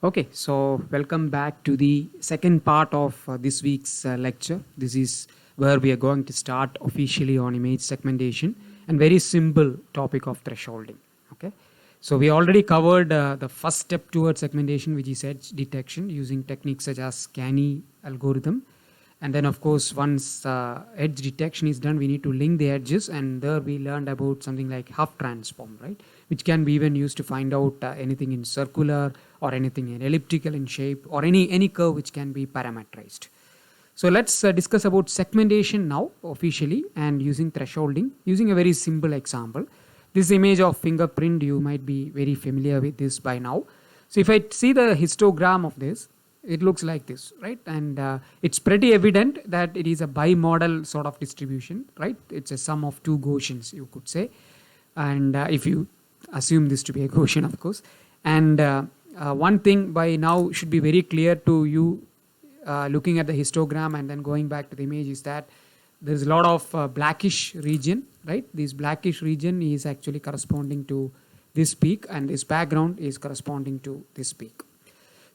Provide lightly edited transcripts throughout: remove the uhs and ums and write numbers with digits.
Okay, so welcome back to the second part of this week's lecture. This is where we are going to start officially on image segmentation and very simple topic of thresholding. Okay, so we already covered the first step towards segmentation, which is edge detection using techniques such as Canny algorithm. And then, of course, once edge detection is done, we need to link the edges, and there we learned about something like Huff transform, right? Which can be even used to find out anything in circular or anything in elliptical in shape or any curve which can be parameterized. So let's discuss about segmentation now officially and using thresholding using a very simple example. This image of fingerprint, you might be very familiar with this by now. So if I see the histogram of this, it looks like this, right? And it's pretty evident that it is a bimodal sort of distribution, right? It's a sum of two Gaussians, you could say. And if you assume this to be a Gaussian, of course. And one thing by now should be very clear to you looking at the histogram and then going back to the image is that there's a lot of blackish region, right? This blackish region is actually corresponding to this peak, and this background is corresponding to this peak.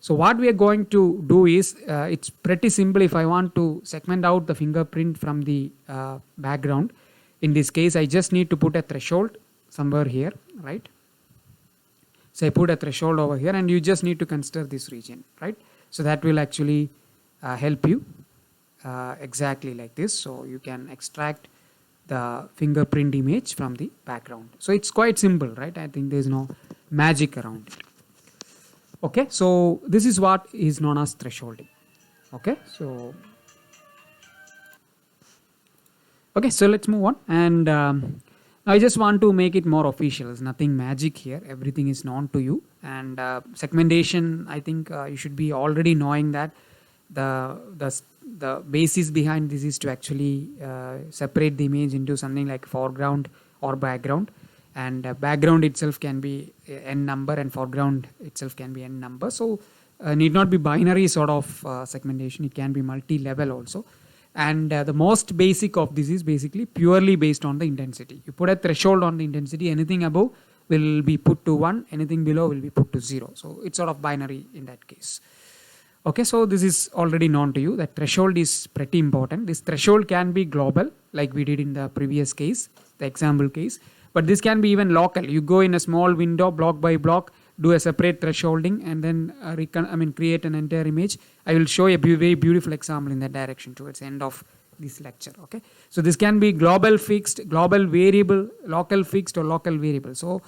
So what we are going to do is, it's pretty simple. If I want to segment out the fingerprint from the background, in this case, I just need to put a threshold somewhere here, right? So I put a threshold over here, and you just need to consider this region, right? So that will actually help you exactly like this. So you can extract the fingerprint image from the background. So it's quite simple, right? I think there's no magic around it. Okay, so this is what is known as thresholding. Okay, so let's move on. And I just want to make it more official. There's nothing magic here. Everything is known to you. And segmentation, I think you should be already knowing that the basis behind this is to actually separate the image into something like foreground or background. And background itself can be n number and foreground itself can be n number. So need not be binary sort of segmentation. It can be multi-level also. And the most basic of this is basically purely based on the intensity. You put a threshold on the intensity, anything above will be put to 1, anything below will be put to 0. So it's sort of binary in that case. Okay, so this is already known to you that threshold is pretty important. This threshold can be global like we did in the previous case, the example case. But this can be even local. You go in a small window, block by block, do a separate thresholding, and then create an entire image. I will show a very beautiful example in that direction towards the end of this lecture. Okay, so this can be global fixed, global variable, local fixed, or local variable. So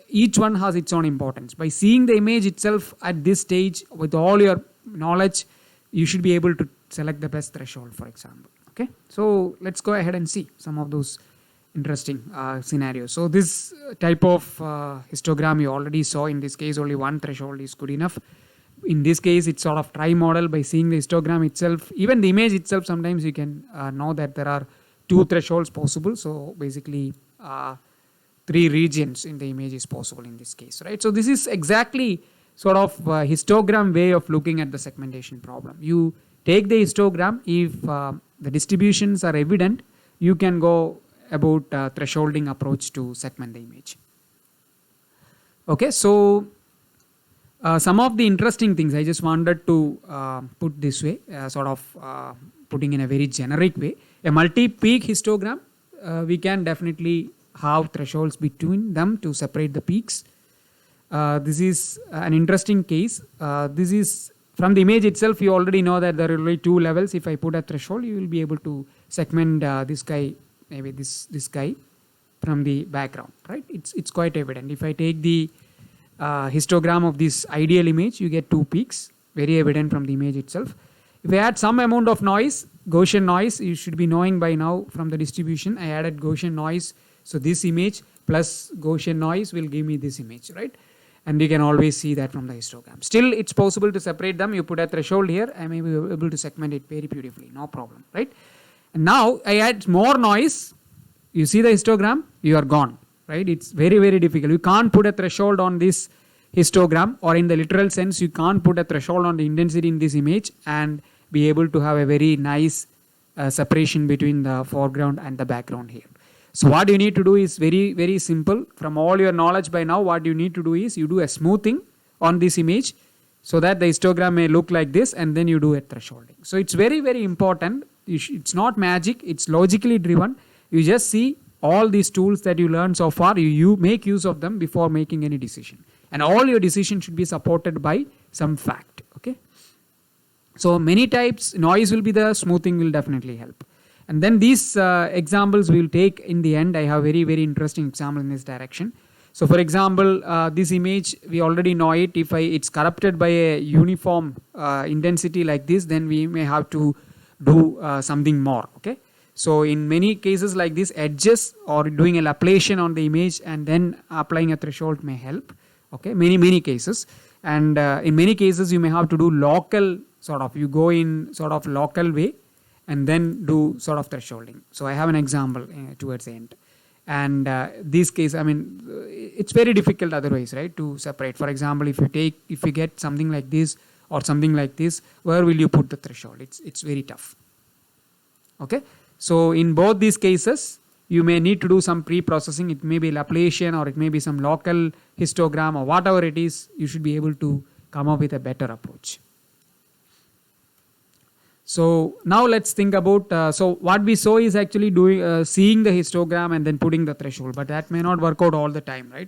each one has its own importance. By seeing the image itself at this stage with all your knowledge, you should be able to select the best threshold, for example. Okay, so let's go ahead and see some of those interesting scenarios. So this type of histogram you already saw. In this case, only one threshold is good enough. In this case, it's sort of tri-modal. By seeing the histogram itself, even the image itself, sometimes you can know that there are two thresholds possible. So basically 3 regions in the image is possible in this case, right? So this is exactly sort of histogram way of looking at the segmentation problem. You take the histogram. If the distributions are evident, you can go about thresholding approach to segment the image. Okay, so some of the interesting things I just wanted to put this way, sort of putting in a very generic way. A multi-peak histogram, we can definitely have thresholds between them to separate the peaks. This is an interesting case. This is from the image itself. You already know that there are only 2 levels. If I put a threshold, you will be able to segment this guy, maybe this guy from the background, right? It's quite evident. If I take the histogram of this ideal image, you get 2 peaks, very evident from the image itself. If I add some amount of noise, Gaussian noise, you should be knowing by now from the distribution, I added Gaussian noise. So this image plus Gaussian noise will give me this image, right? And you can always see that from the histogram. Still, it's possible to separate them. You put a threshold here, I may be able to segment it very beautifully, no problem, right? And now I add more noise. You see the histogram, you are gone, right? It's very, very difficult. You can't put a threshold on this histogram, or in the literal sense, you can't put a threshold on the intensity in this image and be able to have a very nice separation between the foreground and the background here. So what you need to do is very, very simple. From all your knowledge by now, what you need to do is you do a smoothing on this image. so that the histogram may look like this, and then you do a thresholding. So it's very, very important. It's not magic, it's logically driven. You just see all these tools that you learned so far, you make use of them before making any decision. And all your decision should be supported by some fact. Okay. So many types, noise will be there, smoothing will definitely help. And then these examples we will take in the end. I have very, very interesting example in this direction. So for example, this image, we already know it. If it's corrupted by a uniform intensity like this, then we may have to do something more. Okay. So in many cases like this, edges or doing a Laplacian on the image and then applying a threshold may help. Okay. Many cases. And in many cases, you may have to do local sort of, you go in sort of local way and then do sort of thresholding. So I have an example towards the end. And this case, I mean, it's very difficult otherwise, right, to separate. For example, if you get something like this or something like this, where will you put the threshold? It's very tough. Okay. So in both these cases, you may need to do some pre-processing. It may be Laplacian or it may be some local histogram or whatever it is. You should be able to come up with a better approach. So now let's think about, so what we saw is actually doing, seeing the histogram and then putting the threshold, but that may not work out all the time, right?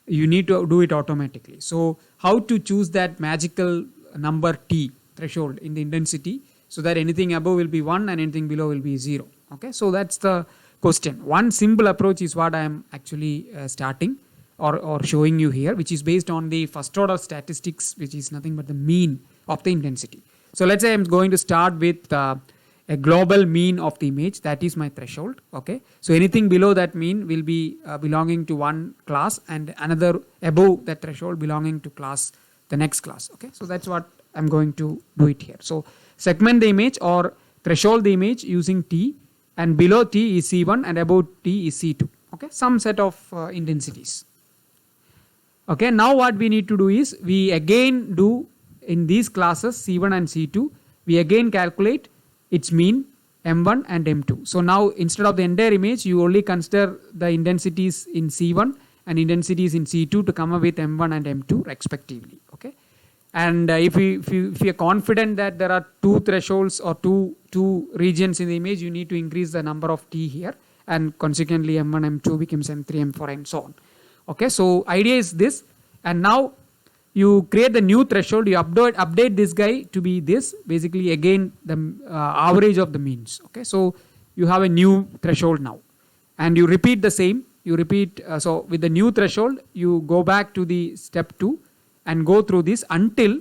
You need to do it automatically. So how to choose that magical number T threshold in the intensity so that anything above will be 1 and anything below will be 0. Okay, so that's the question. One simple approach is what I am actually starting or showing you here, which is based on the first order statistics, which is nothing but the mean of the intensity. So let's say I'm going to start with a global mean of the image. That is my threshold. Okay. So anything below that mean will be belonging to one class and another above that threshold belonging to class, the next class. Okay. So that's what I'm going to do it here. So segment the image or threshold the image using T, and below T is C1 and above T is C2. Okay. Some set of intensities. Okay. Now what we need to do is we again do in these classes C1 and C2, we again calculate its mean M1 and M2. So now instead of the entire image, you only consider the intensities in C1 and intensities in C2 to come up with M1 and M2 respectively. Okay. And if you are confident that there are two thresholds or two regions in the image, you need to increase the number of T here, and consequently M1, M2 becomes M3, M4 and so on. Okay. So idea is this, and now you create the new threshold, you update this guy to be this, basically again the average of the means. Okay, so you have a new threshold now and you repeat the same, so with the new threshold you go back to the step 2 and go through this until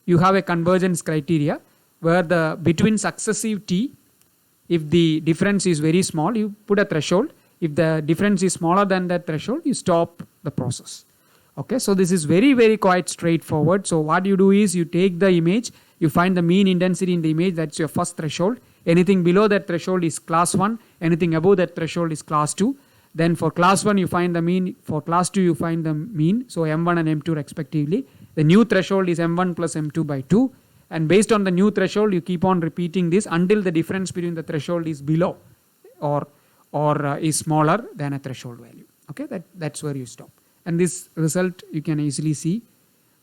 you have a convergence criteria where the between successive T, if the difference is very small, you put a threshold. If the difference is smaller than that threshold, you stop the process. Okay, so this is very, very quite straightforward. So what you do is you take the image, you find the mean intensity in the image, that's your first threshold. Anything below that threshold is class 1, anything above that threshold is class 2. Then for class 1 you find the mean, for class 2 you find the mean, so M1 and M2 respectively. The new threshold is M1 plus M2 by 2, and based on the new threshold you keep on repeating this until the difference between the threshold is below or is smaller than a threshold value. Okay, that's where you stop. And this result you can easily see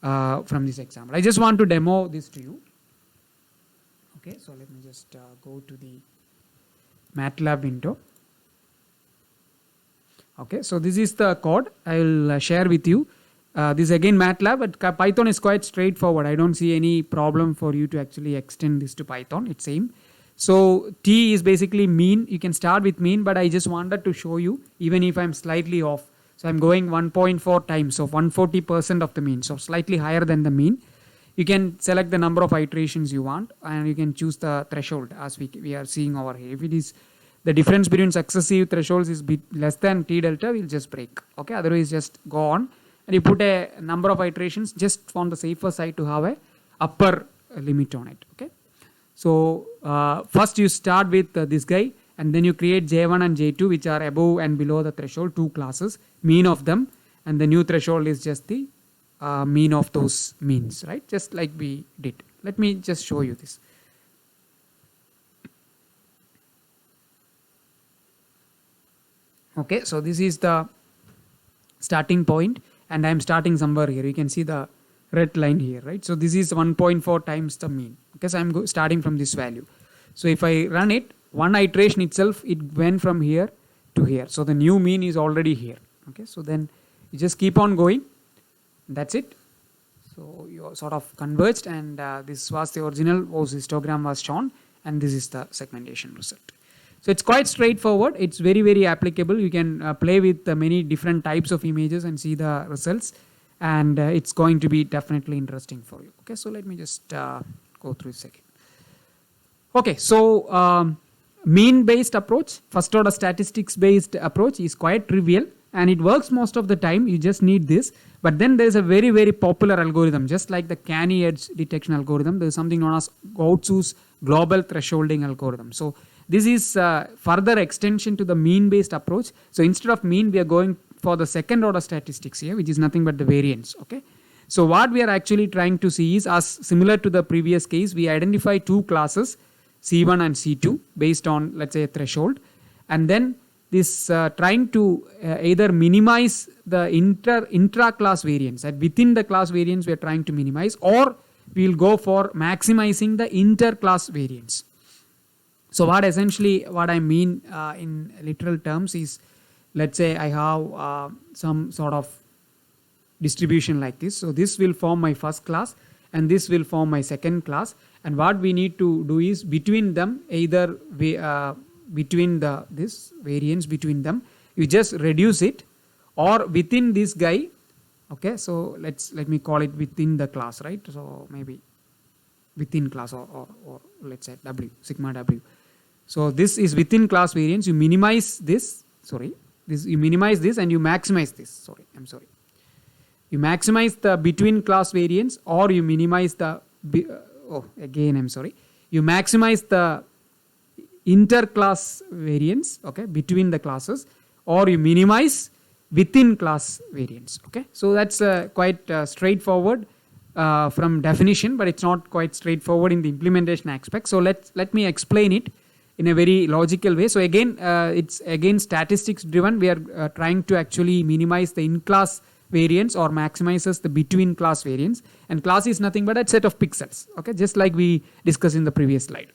from this example. I just want to demo this to you. Okay, so let me just go to the MATLAB window. Okay, so this is the code I will share with you. This is again MATLAB, but Python is quite straightforward. I don't see any problem for you to actually extend this to Python. It's same. So T is basically mean. You can start with mean, but I just wanted to show you even if I'm slightly off. So I'm going 1.4 times, so 140% of the mean, so slightly higher than the mean. You can select the number of iterations you want and you can choose the threshold as we are seeing over here. If it is the difference between successive thresholds is less than T delta, we'll just break. Okay, otherwise just go on and you put a number of iterations just on the safer side to have a upper limit on it. Okay, so first you start with this guy, and then you create J1 and J2 which are above and below the threshold, two classes, mean of them, and the new threshold is just the mean of those means, right? Just like we did. Let me just show you this. Okay, so this is the starting point and I am starting somewhere here. You can see the red line here, right? So this is 1.4 times the mean, because I'm starting from this value. So if I run it, one iteration itself, it went from here to here. So the new mean is already here. Okay, so then you just keep on going. That's it. So you're sort of converged, and this was the original histogram was shown, and this is the segmentation result. So it's quite straightforward. It's very, very applicable. You can play with many different types of images and see the results, and it's going to be definitely interesting for you. Okay, so let me just go through this again. Okay, so mean based approach, first order statistics based approach is quite trivial, and it works most of the time. You just need this. But then there is a very, very popular algorithm, just like the canny edge detection algorithm. There is something known as Gauss's global thresholding algorithm. So this is further extension to the mean based approach. So instead of mean, we are going for the second order statistics here, which is nothing but the variance. Okay. So what we are actually trying to see is, as similar to the previous case, we identify two classes, C1 and C2, based on, let's say, a threshold, and then this trying to either minimize the intra-class variance, that within the class variance we are trying to minimize, or we will go for maximizing the inter-class variance. So what I mean in literal terms is, let's say I have some sort of distribution like this. So this will form my first class, and this will form my second class, and what we need to do is between them, either between this variance between them, you just reduce it, or within this guy. Okay, so let me call it within the class, right? So maybe within class, or let's say W, sigma W. So this is within class variance. You minimize this, you minimize this, and you maximize this. You maximize the between class variance, or you minimize the you maximize the inter-class variance, okay, between the classes, or you minimize within class variance. Okay, so that's quite straightforward from definition, but it's not quite straightforward in the implementation aspect. So let me explain it in a very logical way. So again, it's again statistics driven. We are trying to actually minimize the in-class variance or maximizes the between class variance, and class is nothing but a set of pixels. Okay, just like we discussed in the previous slide.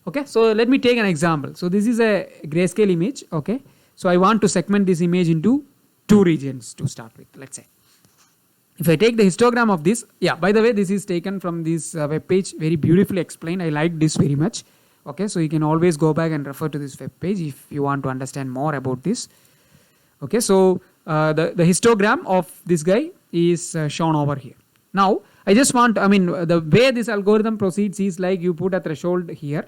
Okay, so let me take an example. So this is a grayscale image. Okay, so I want to segment this image into two regions to start with. Let's say if I take the histogram of this, by the way, this is taken from this web page, very beautifully explained. I like this very much. Okay, so you can always go back and refer to this web page if you want to understand more about this. Okay, so the histogram of this guy is shown over here. Now I just want, the way this algorithm proceeds is like you put a threshold here.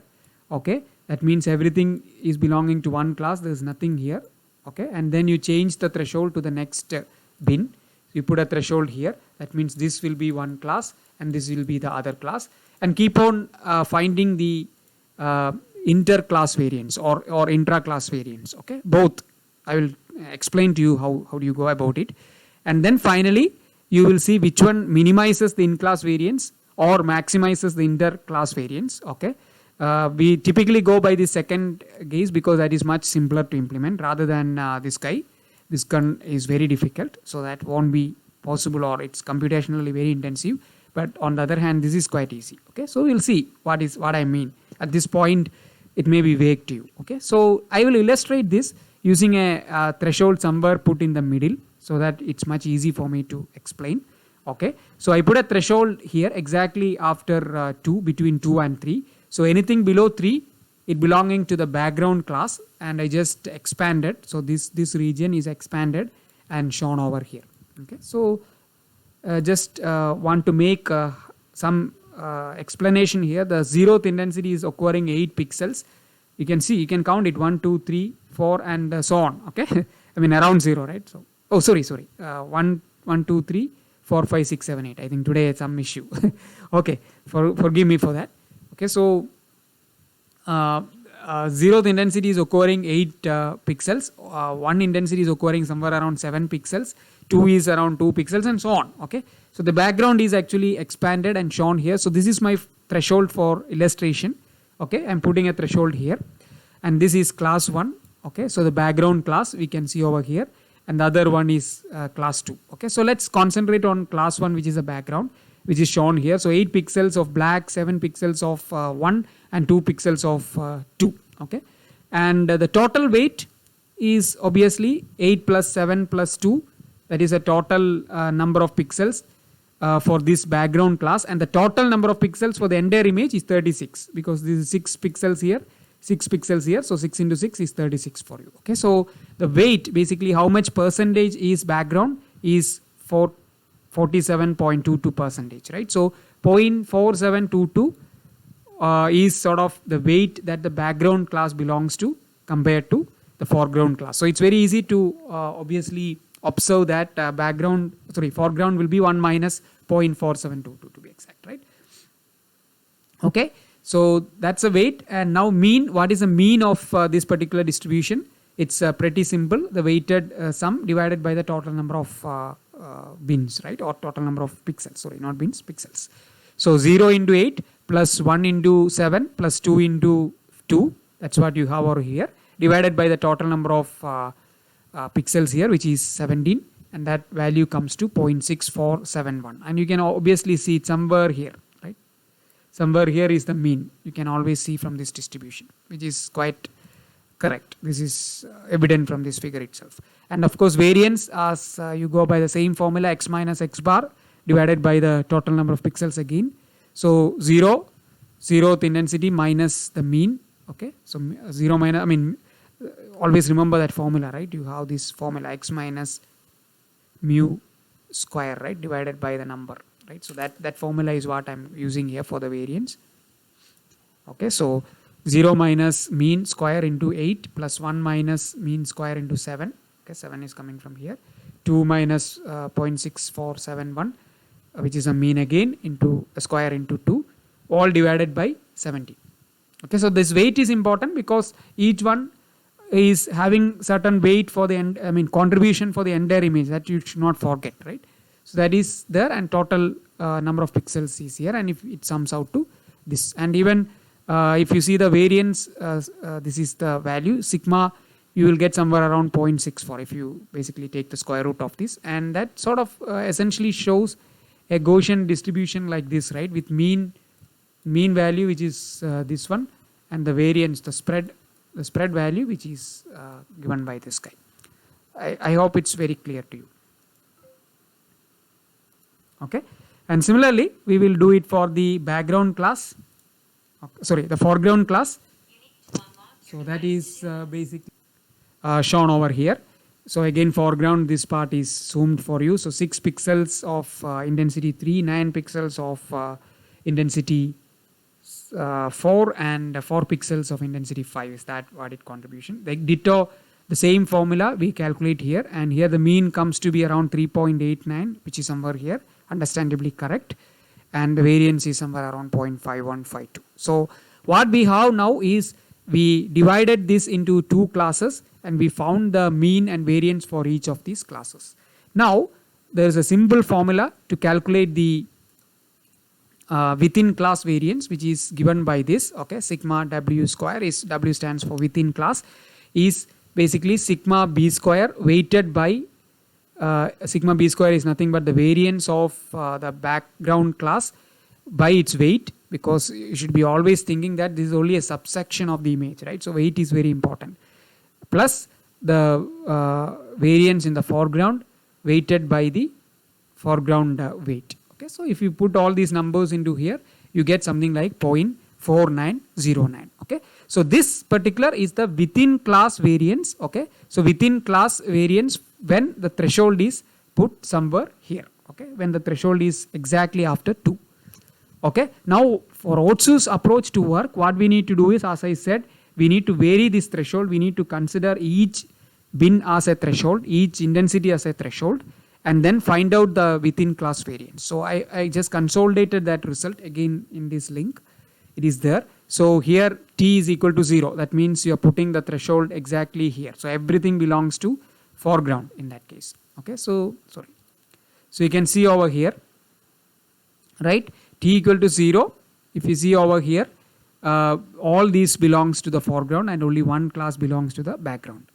Okay, that means everything is belonging to one class, there is nothing here. Okay, and then you change the threshold to the next bin. You put a threshold here, that means this will be one class and this will be the other class, and keep on finding the inter-class variance or intra-class variance. Okay, both. I will explain to you how do you go about it, and then finally you will see which one minimizes the in-class variance or maximizes the inter-class variance. Okay, we typically go by the second case because that is much simpler to implement rather than this guy. This one is very difficult, so that won't be possible, or it's computationally very intensive. But on the other hand, this is quite easy. Okay, so we'll see what I mean. At this point, it may be vague to you. Okay, so I will illustrate this using a threshold somewhere put in the middle, so that it's much easy for me to explain. Okay, so I put a threshold here exactly after 2, between 2 and 3. So anything below 3, it belonging to the background class, and I just expanded. So this region is expanded and shown over here. Okay, so just want to make some explanation here. The zeroth intensity is occurring 8 pixels. You can see, you can count it 1, 2, 3, 4, and so on. Okay, around 0, right? So, sorry, 1, 2, 3, 4, 5, 6, 7, 8. I think today it's some issue. Okay, forgive me for that. Okay, so zeroth intensity is occurring 8 pixels. 1 intensity is occurring somewhere around 7 pixels. 2 is around 2 pixels, and so on. Okay, so the background is actually expanded and shown here. So this is my threshold for illustration. Okay, I'm putting a threshold here, and this is class 1. Okay, so the background class we can see over here, and the other one is class 2. Okay, so let's concentrate on class 1, which is a background, which is shown here. So 8 pixels of black, 7 pixels of 1, and 2 pixels of 2. Okay, and the total weight is obviously 8 plus 7 plus 2, that is a total number of pixels for this background class, and the total number of pixels for the entire image is 36, because this is 6 pixels here, 6 pixels here, so 6 into 6 is 36 for you. Okay, so the weight, basically how much percentage is background, is 47.22 percentage, right? So 0.4722 is sort of the weight that the background class belongs to compared to the foreground class. So it's very easy to obviously observe that foreground will be 1 minus 0.4722 to be exact, right? Okay, so that's a weight. And now mean, what is the mean of this particular distribution? It's pretty simple. The weighted sum divided by the total number of bins, right? Or total number of pixels, sorry, not bins, pixels. So 0 into 8 plus 1 into 7 plus 2 into 2, that's what you have over here, divided by the total number of pixels here, which is 17, and that value comes to 0.6471. And you can obviously see it somewhere here, right? Somewhere here is the mean. You can always see from this distribution, which is quite correct. This is evident from this figure itself. And of course variance, as you go by the same formula, x minus x bar divided by the total number of pixels again. So 0, 0th intensity minus the mean. Okay, so 0 minus, always remember that formula, right? You have this formula, x minus mu square, right, divided by the number, right? So that formula is what I'm using here for the variance. Okay, so 0 minus mean square into 8 plus 1 minus mean square into 7. Okay, 7 is coming from here. 2 minus 0.6471, which is a mean again, into a square into 2, all divided by 70. Okay, so this weight is important because each one is having certain weight for the contribution for the entire image, that you should not forget, right? So that is there, and total number of pixels is here, and if it sums out to this, and even if you see the variance, this is the value sigma, you will get somewhere around 0.64 if you basically take the square root of this, and that sort of essentially shows a Gaussian distribution like this, right, with mean value, which is this one, and the variance, the spread value, which is given by this guy. I hope it's very clear to you. Okay, and similarly we will do it for the background class, the foreground class. So that is basically shown over here. So again, foreground, this part is zoomed for you. So 6 pixels of intensity 3, 9 pixels of intensity 4, and 4 pixels of intensity 5 is that what it contribution. Like ditto, the same formula we calculate here, and here the mean comes to be around 3.89, which is somewhere here, understandably correct, and the variance is somewhere around 0.5152. So what we have now is we divided this into 2 classes, and we found the mean and variance for each of these classes. Now there is a simple formula to calculate the within class variance, which is given by this. Okay, sigma w square, is w stands for within class, is basically sigma b square weighted by sigma b square is nothing but the variance of the background class by its weight, because you should be always thinking that this is only a subsection of the image, right? So weight is very important, plus the variance in the foreground weighted by the foreground weight. Okay, so if you put all these numbers into here, you get something like 0.4909. Okay, so this particular is the within class variance. Okay, so within class variance when the threshold is put somewhere here. Okay, when the threshold is exactly after 2. Okay, now for Otsu's approach to work, what we need to do is, as I said, we need to vary this threshold. We need to consider each bin as a threshold, each intensity as a threshold, and then find out the within class variance. So I just consolidated that result again in this link. It is there. So here t is equal to 0. That means you are putting the threshold exactly here. So everything belongs to foreground in that case. Okay, so sorry. So you can see over here, right? T equal to 0. If you see over here, all these belongs to the foreground and only one class belongs to the background.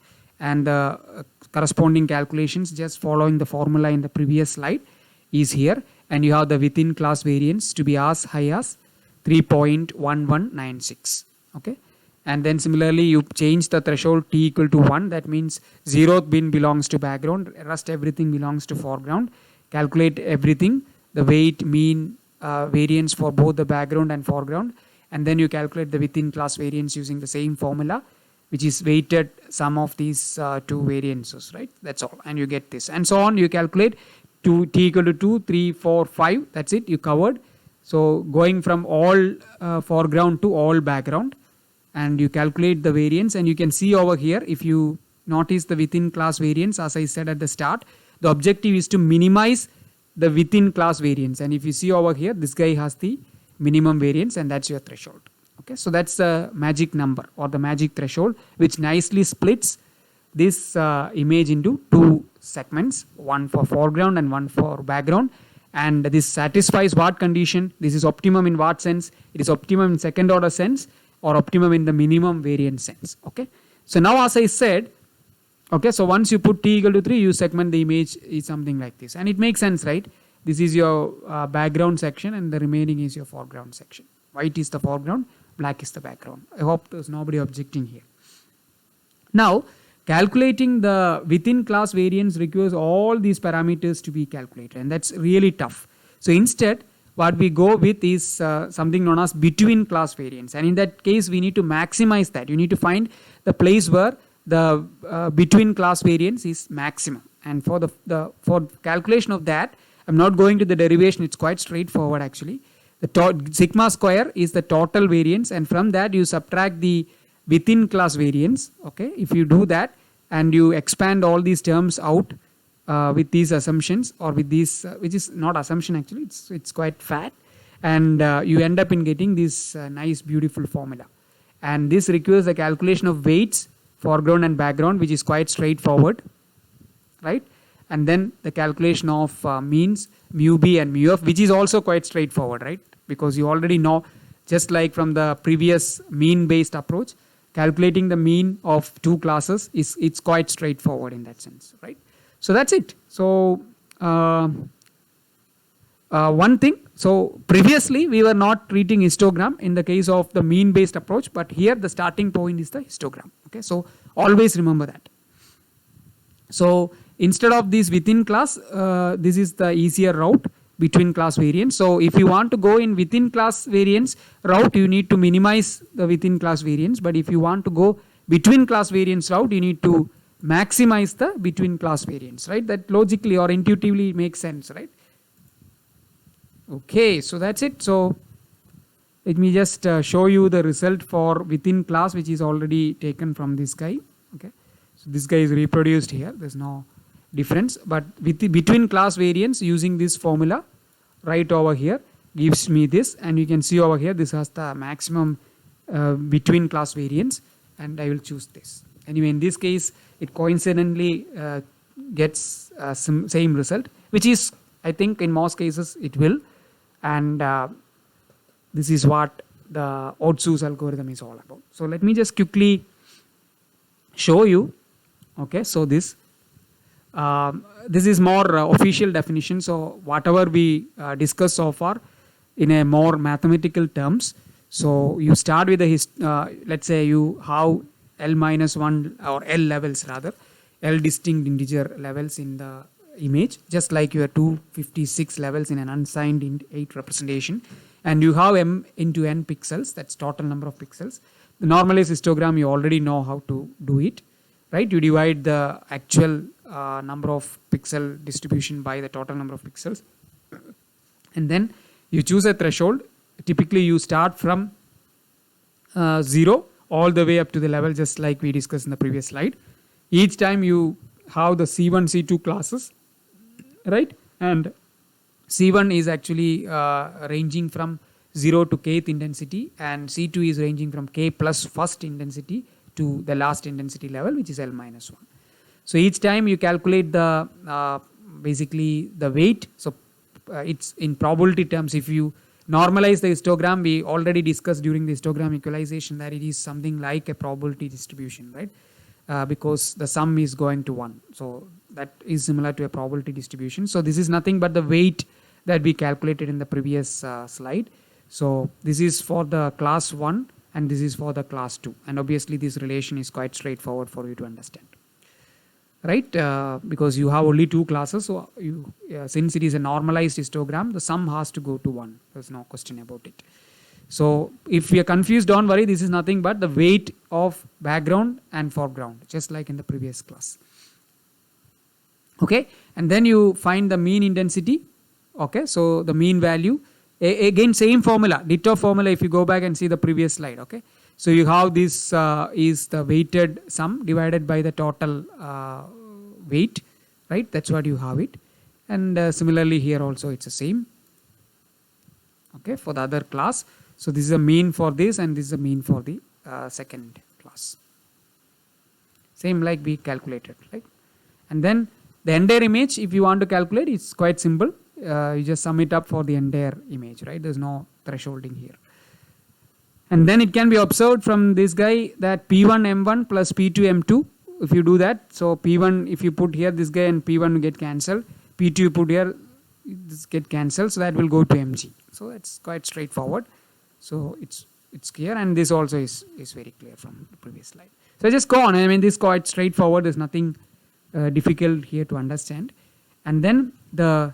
and the corresponding calculations just following the formula in the previous slide is here, and you have the within class variance to be as high as 3.1196. Okay, and then similarly you change the threshold t equal to 1, that means 0th bin belongs to background, rest everything belongs to foreground. Calculate everything, the weight, mean, variance for both the background and foreground, and then you calculate the within class variance using the same formula, which is weighted sum of these two variances, right? That's all, and you get this, and so on. You calculate t equal to 2, 3, 4, 5. That's it, you covered. So going from all foreground to all background, and you calculate the variance, and you can see over here, if you notice the within class variance, as I said at the start, the objective is to minimize the within class variance, and if you see over here, this guy has the minimum variance, and that's your threshold. Okay, so that's the magic number or the magic threshold, which nicely splits this image into two segments, one for foreground and one for background, and this satisfies what condition? This is optimum in what sense? It is optimum in second order sense or optimum in the minimum variance sense. Okay, so now as I said, okay, so once you put t equal to 3, you segment the image is something like this, and it makes sense, right? This is your background section, and the remaining is your foreground section. White is the foreground, black is the background. I hope there's nobody objecting here. Now, calculating the within class variance requires all these parameters to be calculated, and that's really tough. So instead, what we go with is something known as between class variance, and in that case, we need to maximize that. You need to find the place where the between class variance is maximum, and for for calculation of that, I'm not going to the derivation. It's quite straightforward actually. The sigma square is the total variance, and from that you subtract the within class variance. Okay, if you do that and you expand all these terms out with these assumptions, or with these which is not assumption actually, it's quite fat, and you end up in getting this nice beautiful formula, and this requires the calculation of weights, foreground and background, which is quite straightforward, right? And then the calculation of means, mu b and mu f, which is also quite straightforward, right? Because you already know, just like from the previous mean based approach, calculating the mean of two classes it's quite straightforward in that sense, right? So that's it. So one thing, so previously we were not treating histogram in the case of the mean based approach, but here the starting point is the histogram. Okay, so always remember that. So instead of this within class, this is the easier route, between class variance. So if you want to go in within class variance route, you need to minimize the within class variance, but if you want to go between class variance route, you need to maximize the between class variance, right? That logically or intuitively makes sense, right? Okay, so that's it. So let me just show you the result for within class, which is already taken from this guy. Okay, so this guy is reproduced here, there's no difference, but with the between class variance using this formula right over here gives me this, and you can see over here this has the maximum between class variance, and I will choose this. Anyway, in this case it coincidentally gets same result, which is, I think in most cases it will, and this is what the Otsu's algorithm is all about. So let me just quickly show you. Okay, so this is more official definition. So whatever we discussed so far in a more mathematical terms. So you start with the let's say you have L minus 1 or L levels rather, L distinct integer levels in the image, just like your 256 levels in an unsigned 8 representation, and you have m into n pixels, that's total number of pixels. The normalized histogram, you already know how to do it, right? You divide the actual number of pixel distribution by the total number of pixels, and then you choose a threshold. Typically you start from 0 all the way up to the level, just like we discussed in the previous slide. Each time you have the C1, C2 classes, right? And C1 is actually ranging from 0 to kth intensity, and C2 is ranging from k plus first intensity to the last intensity level, which is L minus 1. So each time you calculate the basically the weight. So it's in probability terms. If you normalize the histogram, we already discussed during the histogram equalization that it is something like a probability distribution, right? because the sum is going to 1. So that is similar to a probability distribution. So this is nothing but the weight that we calculated in the previous slide. So this is for the class 1 and this is for the class 2, and obviously this relation is quite straightforward for you to understand, right? Because you have only 2 classes, so since it is a normalized histogram, the sum has to go to 1. There's no question about it. So if you are confused, don't worry, this is nothing but the weight of background and foreground, just like in the previous class. Okay, and then you find the mean intensity. Okay, so the mean value, again same formula, ditto formula if you go back and see the previous slide. Okay, so you have this is the weighted sum divided by the total weight, right? That's what you have it. And similarly here also it's the same. Okay, for the other class. So this is a mean for this and this is a mean for the second class. Same like we calculated, right? And then the entire image, if you want to calculate, it's quite simple. You just sum it up for the entire image, right? There's no thresholding here. And then it can be observed from this guy that P1 M1 plus P2 M2. If you do that, so P1 if you put here this guy and P1 will get cancelled. P2 you put here, this get cancelled, so that will go to Mg. So it's quite straightforward. So it's clear, and this also is very clear from the previous slide. So just go on. I mean, this is quite straightforward. There's nothing difficult here to understand. And then the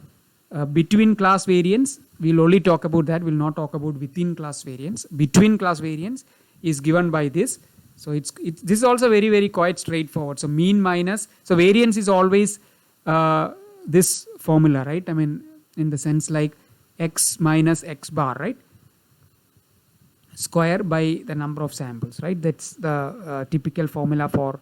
between class variance, we'll only talk about that. We'll not talk about within class variance. Between class variance is given by this. So this is also very quite straightforward. So mean minus, so variance is always this formula, right? I mean, in the sense like x minus x bar, right? Square by the number of samples, right? That's the typical formula for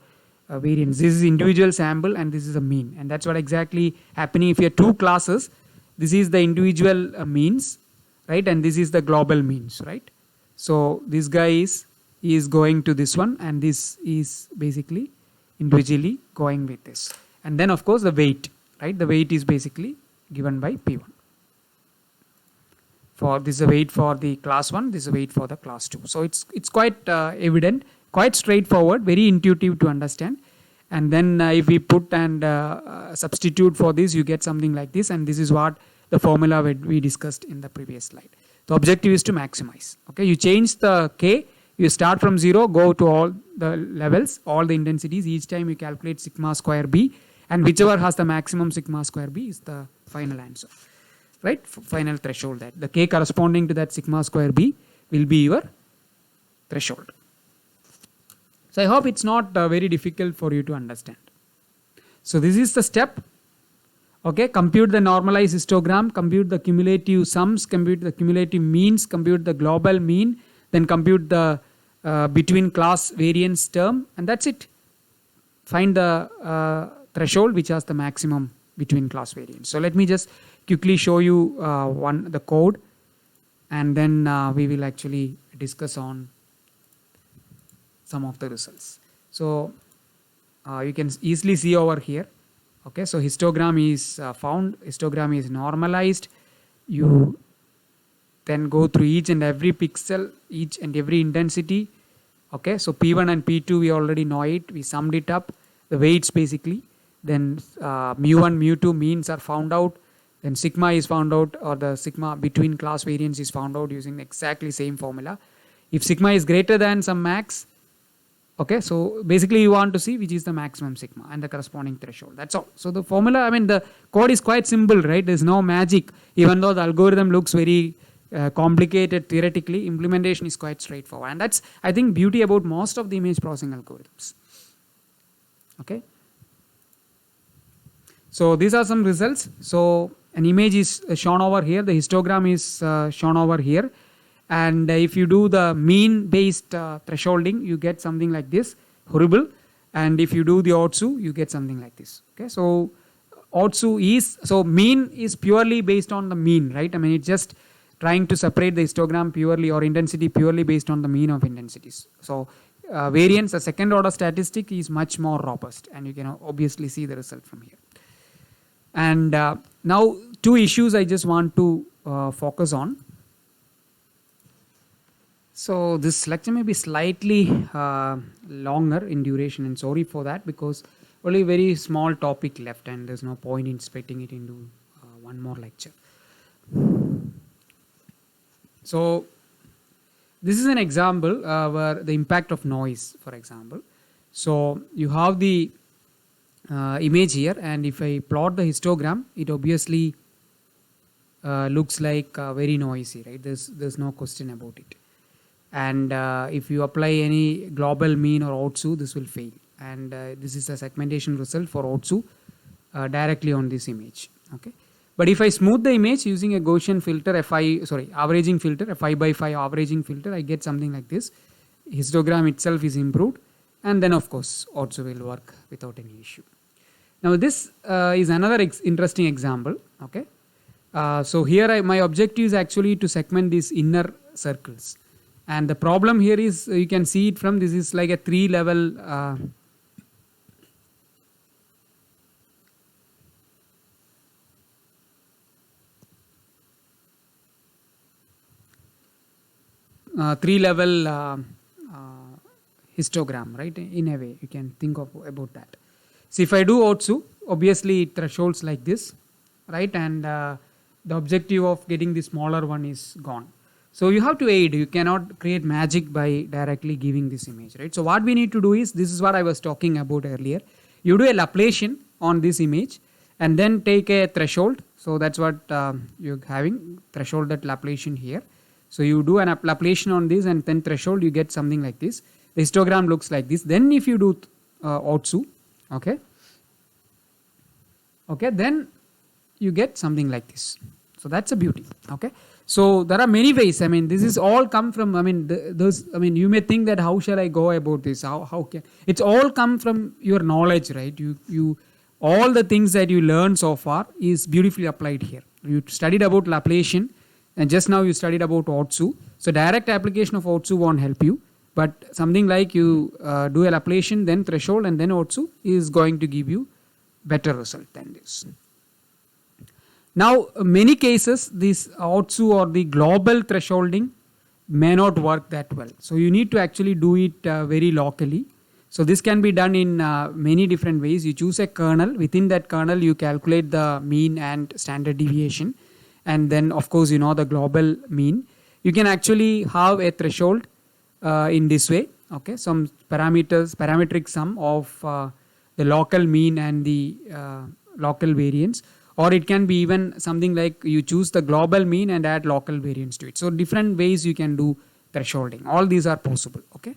variance. This is individual sample and this is a mean, and that's what exactly happening if you have 2 classes. This is the individual means, right? And this is the global means, right? So this guy is going to this one, and this is basically individually going with this. And then of course the weight, right? The weight is basically given by P1. For this is a weight for the class 1, this is a weight for the class 2. So it's quite evident, quite straightforward, very intuitive to understand. And then if we put and substitute for this, you get something like this, and this is what the formula we discussed in the previous slide. The objective is to maximize. Okay, you change the K, you start from 0, go to all the levels, all the intensities. Each time you calculate sigma square B, and whichever has the maximum sigma square B is the final answer, right? Final threshold. That the K corresponding to that sigma square B will be your threshold. So I hope it's not very difficult for you to understand. So this is the step. Okay, compute the normalized histogram, compute the cumulative sums, compute the cumulative means, compute the global mean, then compute the between class variance term, and that's it. Find the threshold which has the maximum between class variance. So let me just quickly show you the code, and then we will actually discuss on some of the results. So you can easily see over here. Okay, so histogram is found, histogram is normalized. You then go through each and every pixel, each and every intensity. Okay, so P1 and P2 we already know it, we summed it up, the weights basically. Then mu1, mu2 means are found out. Then sigma is found out, or the sigma between class variance is found out using exactly same formula. If sigma is greater than some max, okay, so basically you want to see which is the maximum sigma and the corresponding threshold. That's all. So the formula, I mean the code is quite simple, right? There's no magic. Even though the algorithm looks very complicated theoretically, implementation is quite straightforward. And that's, I think, beauty about most of the image processing algorithms. Okay. So these are some results. So an image is shown over here. The histogram is shown over here. And if you do the mean based thresholding, you get something like this, horrible. And if you do the Otsu, you get something like this. Okay, so Otsu is, so mean is purely based on the mean, right? I mean, it's just trying to separate the histogram purely, or intensity purely based on the mean of intensities. So variance, a second order statistic, is much more robust, and you can obviously see the result from here. And now 2 issues I just want to focus on. So this lecture may be slightly longer in duration, and sorry for that, because only very small topic left and there's no point in splitting it into one more lecture. So this is an example where the impact of noise, for example. So you have the image here, and if I plot the histogram, it obviously looks like very noisy, right? There's no question about it. And if you apply any global mean or Otsu, this will fail. And this is a segmentation result for Otsu directly on this image. Okay. But if I smooth the image using a Gaussian filter, averaging filter, a 5x5 averaging filter, I get something like this. Histogram itself is improved, and then of course Otsu will work without any issue. Now this is another interesting example. Okay. So here my objective is actually to segment these inner circles. And the problem here is, you can see it from, this is like a 3-level histogram, right? In a way, you can think of about that. So if I do Otsu, obviously it thresholds like this, right? And the objective of getting the smaller one is gone. So you have to aid. You cannot create magic by directly giving this image, right? So what we need to do is, this is what I was talking about earlier. You do a Laplacian on this image and then take a threshold. So that's what you're having, threshold that Laplacian here. So you do an Laplacian on this and then threshold, you get something like this. The histogram looks like this. Then if you do Otsu, okay, then you get something like this. So that's a beauty. Okay. So there are many ways. I mean, this is all come from, you may think that how shall I go about this? How can, it's all come from your knowledge, right? You all the things that you learned so far is beautifully applied here. You studied about Laplacian, and just now you studied about Otsu. So direct application of Otsu won't help you, but something like you do a Laplacian, then threshold, and then Otsu is going to give you better result than this. Now, many cases, this Otsu or the global thresholding may not work that well. So you need to actually do it very locally. So this can be done in many different ways. You choose a kernel. Within that kernel, you calculate the mean and standard deviation. And then, of course, you know the global mean. You can actually have a threshold in this way. Okay, some parametric sum of the local mean and the local variance. Or it can be even something like you choose the global mean and add local variance to it. So different ways you can do thresholding. All these are possible. Okay.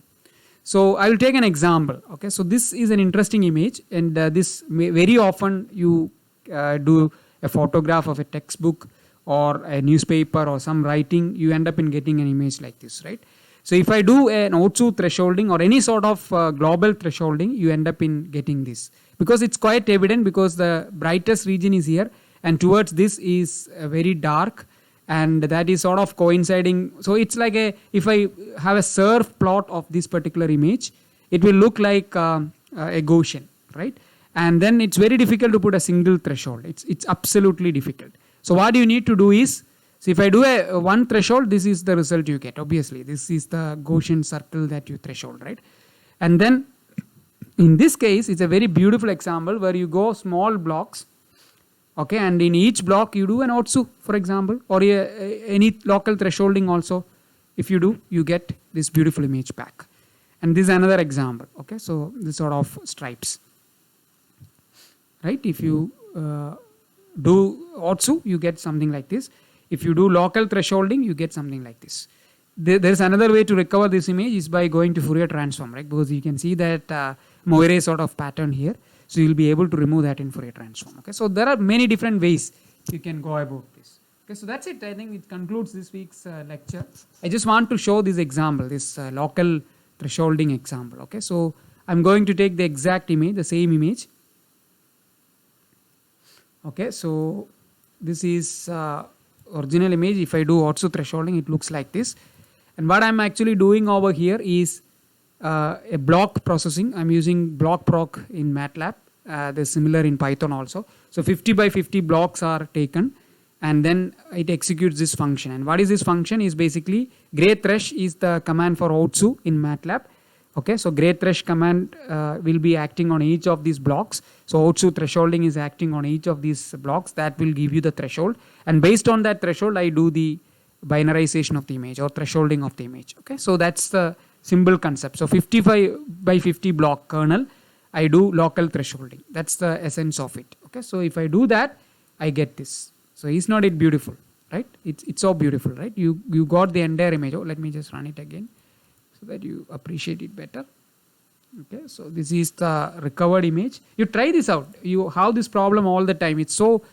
So I will take an example. Okay. So this is an interesting image, and this very often you do a photograph of a textbook or a newspaper or some writing, you end up in getting an image like this, right? So if I do an Otsu thresholding or any sort of global thresholding, you end up in getting this. Because it's quite evident, because the brightest region is here and towards this is very dark, and that is sort of coinciding. So it's like if I have a surf plot of this particular image, it will look like a Gaussian, right? And then it's very difficult to put a single threshold. It's absolutely difficult. So what you need to do is, so if I do a one threshold, this is the result you get. Obviously, this is the Gaussian circle that you threshold, right? And then in this case, it's a very beautiful example where you go small blocks, okay, and in each block you do an Otsu, for example, or any local thresholding also. If you do, you get this beautiful image back. And this is another example, okay, so this sort of stripes, right? If you do Otsu, you get something like this. If you do local thresholding, you get something like this. There's another way to recover this image is by going to Fourier transform, right? Because you can see that Moiré sort of pattern here. So you'll be able to remove that in Fourier transform. Okay, so there are many different ways you can go about this. Okay, so that's it. I think it concludes this week's lecture. I just want to show this example, this local thresholding example. Okay, so I'm going to take the exact image, the same image. Okay, so this is original image. If I do Otsu thresholding, it looks like this. And what I'm actually doing over here is a block processing. I'm using BlockProc in MATLAB. They're similar in Python also. So 50 by 50 blocks are taken, and then it executes this function. And what is this function is basically gray thresh is the command for OTSU in MATLAB. Okay, so gray thresh command will be acting on each of these blocks. So OTSU thresholding is acting on each of these blocks. That will give you the threshold, and based on that threshold I do the binarization of the image or thresholding of the image. Okay, so that's the simple concept. So 55 by 50 block kernel, I do local thresholding. That's the essence of it. Okay, so if I do that, I get this. So is not it beautiful, right? It's so beautiful, right? You got the entire image. Oh, let me just run it again so that you appreciate it better. Okay, so this is the recovered image. You try this out. You have this problem all the time. It's so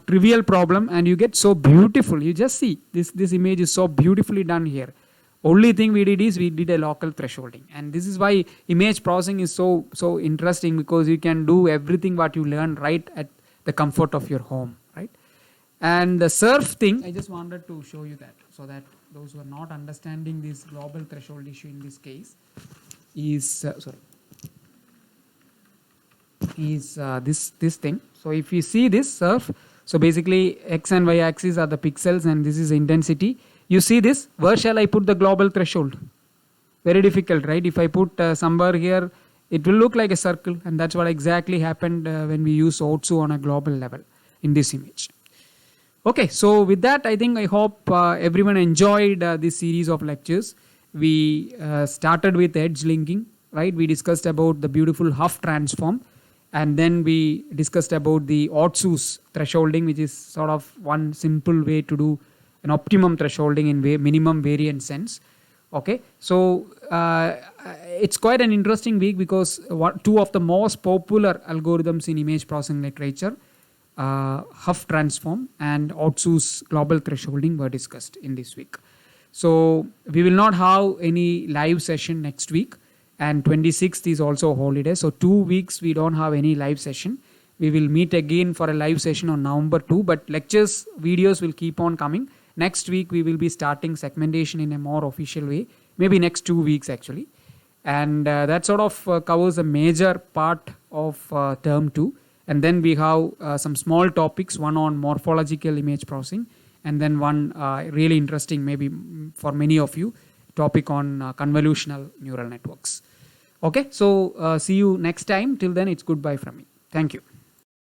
trivial problem, and you get so beautiful. You just see this image is so beautifully done here. Only thing we did is we did a local thresholding, and this is why image processing is so interesting, because you can do everything what you learn right at the comfort of your home, right? And the surf thing, I just wanted to show you that, so that those who are not understanding this global threshold issue in this case is this thing. So if you see this surf, so basically x and y axis are the pixels and this is intensity. You see this, where shall I put the global threshold? Very difficult, right? If I put somewhere here, it will look like a circle, and that's what exactly happened when we use OTSU on a global level in this image. Okay, so with that, I hope everyone enjoyed this series of lectures. We started with edge linking, right? We discussed about the beautiful Huff transform, and then we discussed about the OTSU's thresholding, which is sort of one simple way to do an optimum thresholding in minimum variance sense. Okay, so it's quite an interesting week, because two of the most popular algorithms in image processing literature, Huff transform and OTSU's global thresholding, were discussed in this week. So we will not have any live session next week, and 26th is also a holiday. So 2 weeks we don't have any live session. We will meet again for a live session on November 2, but lectures, videos will keep on coming. Next week we will be starting segmentation in a more official way, maybe next 2 weeks actually. And that sort of covers a major part of term 2. And then we have some small topics, one on morphological image processing, and then one really interesting, maybe for many of you, topic on convolutional neural networks. Okay, so see you next time. Till then, it's goodbye from me. Thank you.